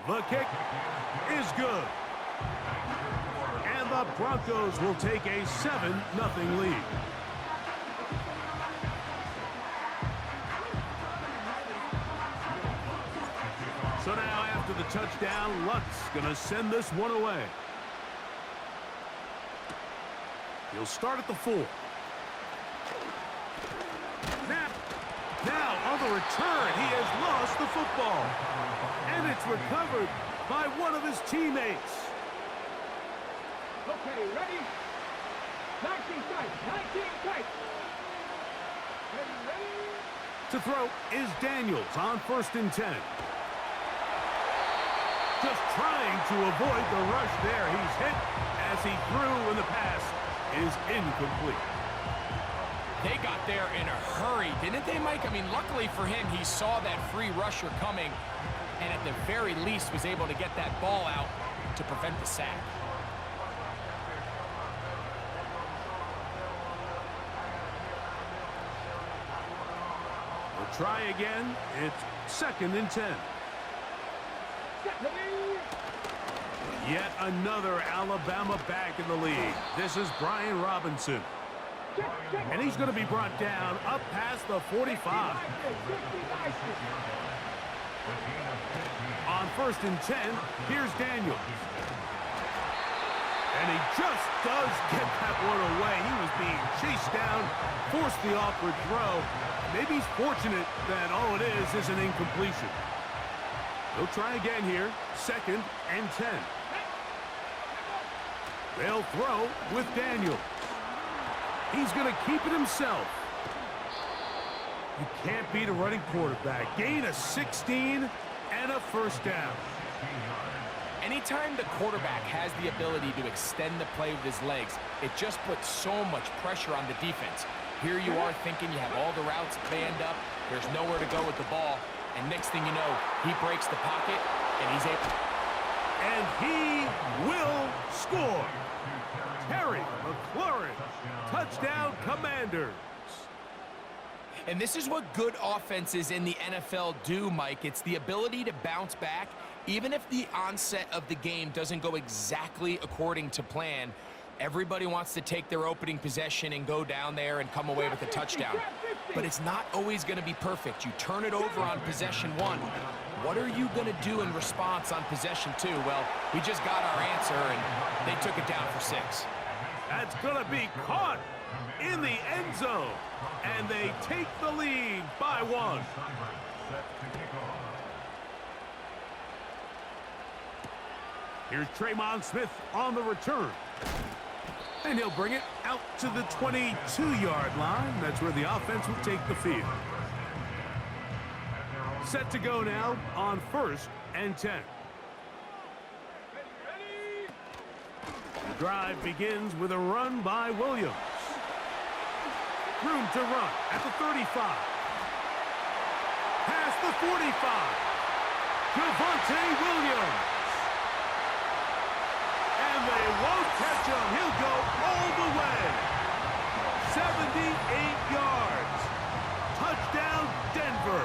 The kick is good. And the Broncos will take a 7-0 lead. So now after the touchdown, Lutz going to send this one away. He'll start at the 4. Now on the return, he has lost the football. And it's recovered by one of his teammates. Okay, ready? 19 tight, 19 tight. Ready? To throw is Daniels on 1st and 10. Just trying to avoid the rush there. He's hit as he threw, and the pass is incomplete. They got there in a hurry, didn't they, Mike? I mean, luckily for him, he saw that free rusher coming, and at the very least was able to get that ball out to prevent the sack. We'll try again. It's 2nd and 10. Yet another Alabama back in the league. This is Brian Robinson. And he's going to be brought down up past the 45. On 1st and 10, here's Daniels. And he just does get that one away. He was being chased down, forced the awkward throw. Maybe he's fortunate that all it is an incompletion. He'll try again here, 2nd and 10. They'll throw with Daniels. He's going to keep it himself. You can't beat a running quarterback. Gain of 16 and a 1st down. Anytime the quarterback has the ability to extend the play with his legs, it just puts so much pressure on the defense. Here you are thinking you have all the routes banned up, there's nowhere to go with the ball, and next thing you know, he breaks the pocket, and he's able... And he will score. Terry McLaurin, touchdown Commanders. And this is what good offenses in the NFL do, Mike. It's the ability to bounce back, even if the onset of the game doesn't go exactly according to plan. Everybody wants to take their opening possession and go down there and come away with a touchdown. But it's not always going to be perfect. You turn it over on possession 1. What are you going to do in response on possession 2? Well, we just got our answer, and they took it down for 6. That's going to be caught in the end zone. And they take the lead by 1. Here's Tremon Smith on the return. And he'll bring it out to the 22-yard line. That's where the offense will take the field. Set to go now on 1st and 10. The drive begins with a run by Williams. Room to run at the 35. Past the 45. Javonte Williams. And they won't catch him. He'll go all the way. 78 yards. Touchdown, Denver.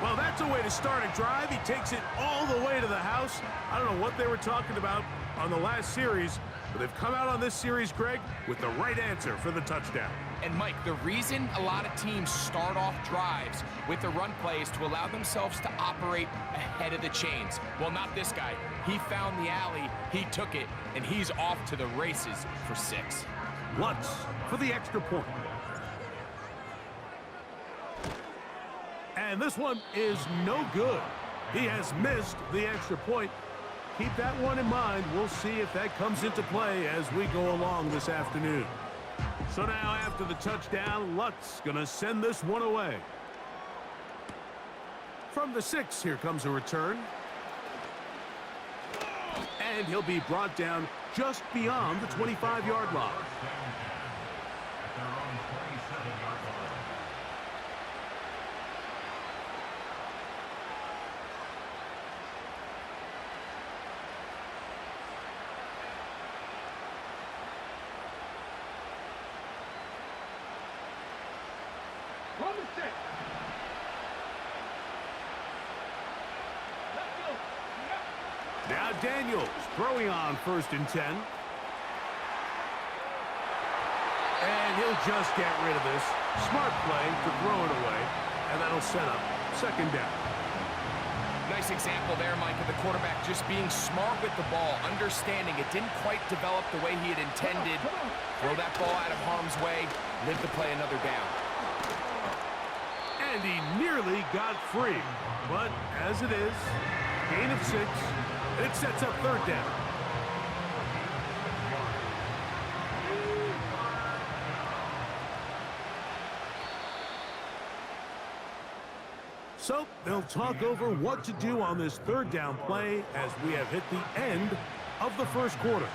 Well, that's a way to start a drive. He takes it all the way to the house. I don't know what they were talking about on the last series, but they've come out on this series, Greg, with the right answer for the touchdown. And, Mike, the reason a lot of teams start off drives with the run play is to allow themselves to operate ahead of the chains. Well, not this guy. He found the alley, he took it, and he's off to the races for 6. Lutz for the extra point. And this one is no good. He has missed the extra point. Keep that one in mind. We'll see if that comes into play as we go along this afternoon. So now after the touchdown, Lutz going to send this one away. From the 6, here comes a return. And he'll be brought down just beyond the 25-yard line. Now Daniels throwing on 1st and 10. And he'll just get rid of this. Smart play to throw it away. And that'll set up 2nd down. Nice example there, Mike, of the quarterback just being smart with the ball, understanding it didn't quite develop the way he had intended. Throw that ball out of harm's way, live to play another down. And he nearly got free. But as it is, gain of 6, it sets up 3rd down. So they'll talk over what to do on this 3rd down play as we have hit the end of the 1st quarter.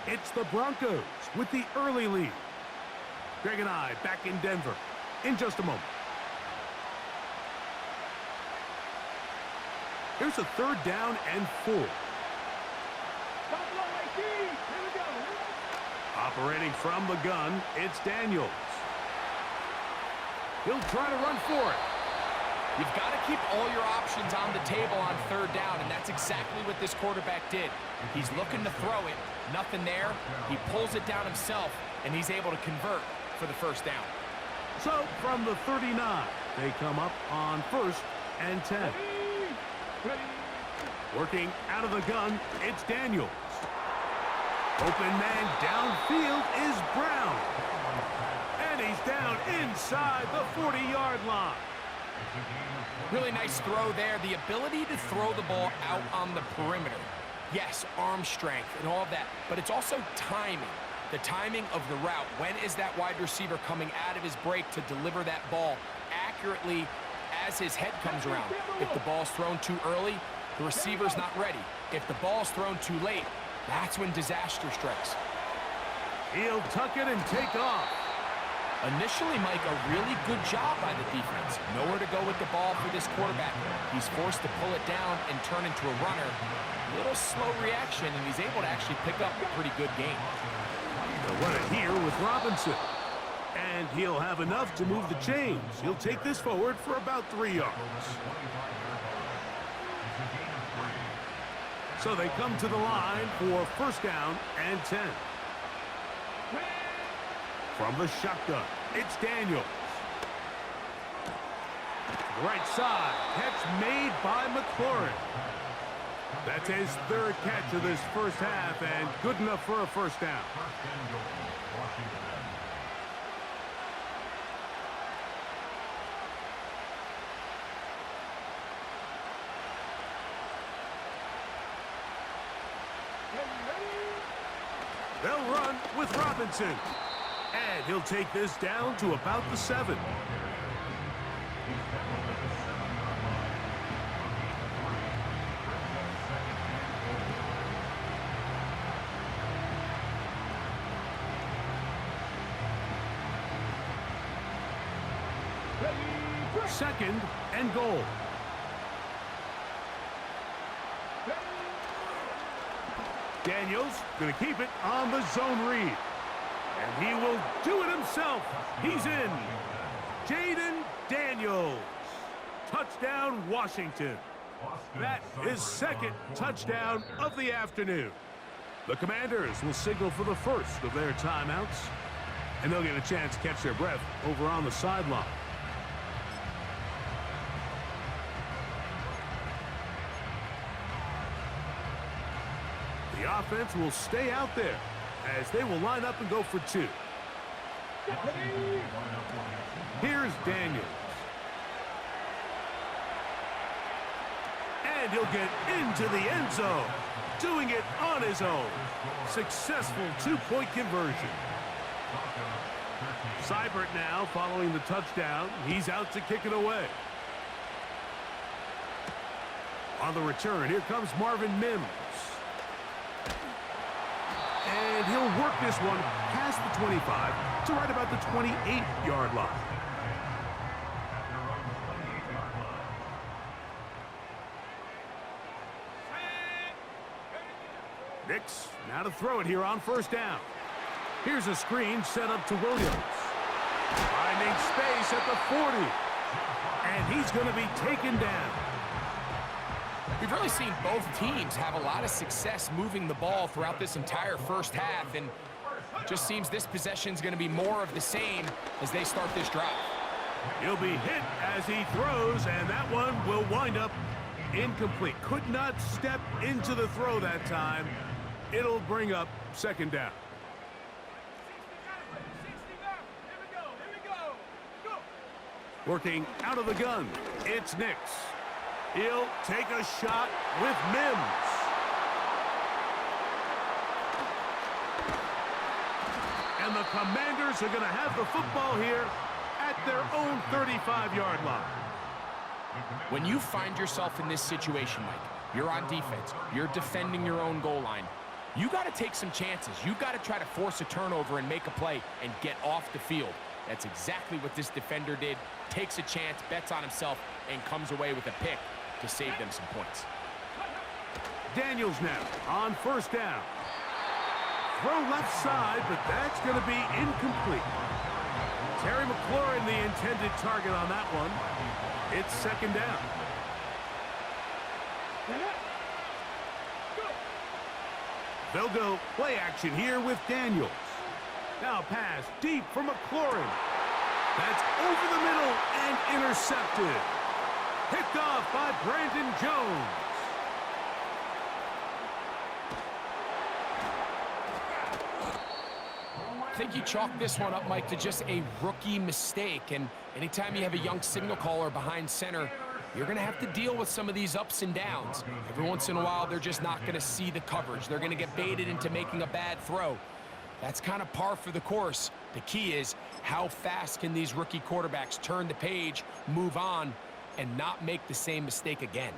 It's the Broncos with the early lead. Greg and I back in Denver in just a moment. Here's a 3rd down and 4. Operating from the gun, it's Daniels. He'll try to run for it. You've got to keep all your options on the table on 3rd down, and that's exactly what this quarterback did. He's looking to throw it, nothing there. He pulls it down himself, and he's able to convert for the 1st down. So from the 39, they come up on 1st and 10. Working out of the gun, it's Daniels. Open man downfield is Brown. And he's down inside the 40-yard line. Really nice throw there. The ability to throw the ball out on the perimeter. Yes, arm strength and all of that, but it's also timing. The timing of the route. When is that wide receiver coming out of his break to deliver that ball accurately as his head comes around? If the ball's thrown too early, the receiver's not ready. If the ball's thrown too late, that's when disaster strikes. He'll tuck it and take off. Initially, Mike, a really good job by the defense. Nowhere to go with the ball for this quarterback. He's forced to pull it down and turn into a runner. A little slow reaction, and he's able to actually pick up a pretty good game. They'll run it here with Robinson. And he'll have enough to move the chains. He'll take this forward for about 3 yards. So they come to the line for 1st down and 10. From the shotgun, it's Daniels. Right side, catch made by McLaurin. That's his 3rd catch of this 1st half, and good enough for a 1st down. They'll run with Robinson. And he'll take this down to about the 7. Second and goal. Daniels going to keep it on the zone read. And he will do it himself. He's in. Jaden Daniels. Touchdown, Washington. That is 2nd touchdown of the afternoon. The Commanders will signal for the 1st of their timeouts. And they'll get a chance to catch their breath over on the sideline. The offense will stay out there as they will line up and go for 2. Here's Daniels. And he'll get into the end zone, doing it on his own. Successful 2-point conversion. Seibert now following the touchdown. He's out to kick it away. On the return, here comes Marvin Mims. And he'll work this one past the 25 to right about the 28-yard line. Nix now to throw it here on 1st down. Here's a screen set up to Williams. Finding space at the 40. And he's going to be taken down. We've really seen both teams have a lot of success moving the ball throughout this entire first half, and just seems this possession's going to be more of the same as they start this drive. He'll be hit as he throws, and that one will wind up incomplete. Could not step into the throw that time. It'll bring up second down. Working out of the gun, it's Nix. He'll take a shot with Mims. And the Commanders are going to have the football here at their own 35-yard line. When you find yourself in this situation, Mike, you're on defense, you're defending your own goal line, you got to take some chances. You got to try to force a turnover and make a play and get off the field. That's exactly what this defender did. Takes a chance, bets on himself, and comes away with a pick to save them some points. Daniels now on first down. Throw left side, but that's going to be incomplete. Terry McLaurin, the intended target on that one. It's second down. They'll go play action here with Daniels. Now pass deep for McLaurin. That's over the middle and intercepted. Picked off by Brandon Jones. I think you chalk this one up, Mike, to just a rookie mistake. And anytime you have a young signal caller behind center, you're going to have to deal with some of these ups and downs. Every once in a while, they're just not going to see the coverage. They're going to get baited into making a bad throw. That's kind of par for the course. The key is how fast can these rookie quarterbacks turn the page, move on, and not make the same mistake again.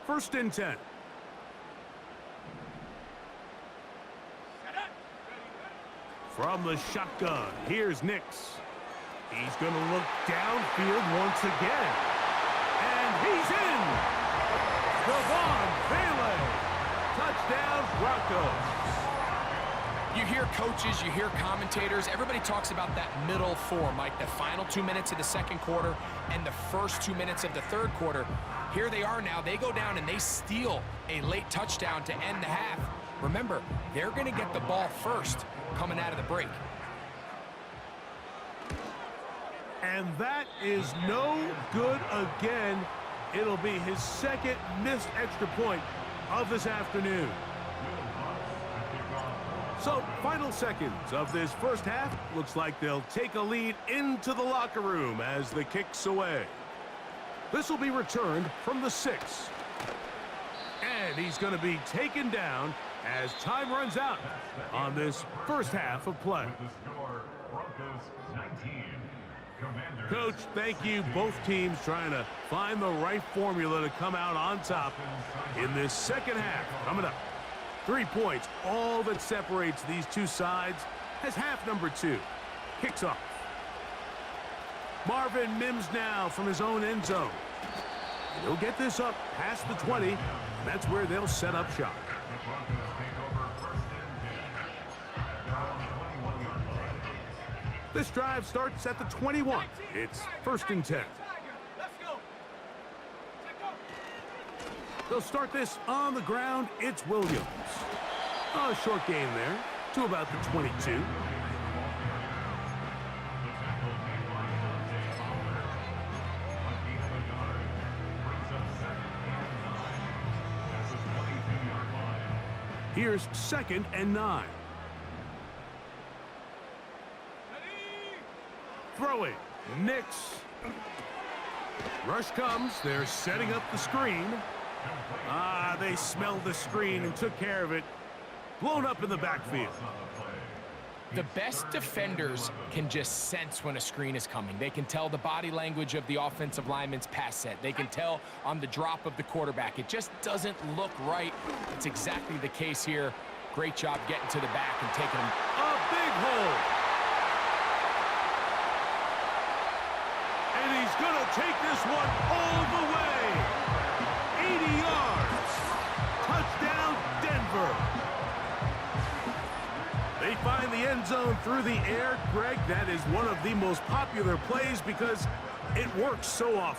First and 10. From the shotgun, here's Nix. He's going to look downfield once again. And he's in! Devon Bailey. Touchdown, Broncos. You hear coaches, you hear commentators, everybody talks about that middle four, Mike, the final 2 minutes of the second quarter and the first 2 minutes of the third quarter. Here they are now. They go down and they steal a late touchdown to end the half. Remember, they're going to get the ball first coming out of the break. And that is no good again. It'll be his second missed extra point of this afternoon. So, final seconds of this first half. Looks like they'll take a lead into the locker room as the kick's away. This will be returned from the 6. And he's going to be taken down as time runs out on this first half of play. Coach, thank you. Both teams trying to find the right formula to come out on top in this second half. Coming up, 3 points, all that separates these two sides as half number 2 kicks off. Marvin Mims now from his own end zone. He'll get this up past the 20, and that's where they'll set up shop. This drive starts at the 21. It's first and 10. They'll start this on the ground. It's Williams. A short gain there to about the 22. Here's second and 9. Throwing, Nix. Rush comes. They're setting up the screen. They smelled the screen and took care of it. Blown up in the backfield. The best defenders can just sense when a screen is coming. They can tell the body language of the offensive lineman's pass set. They can tell on the drop of the quarterback. It just doesn't look right. It's exactly the case here. Great job getting to the back and taking him. A big hole. And he's going to take this one all the way. 80 yards. Touchdown, Denver. They find the end zone through the air. Greg, that is one of the most popular plays because it works so often.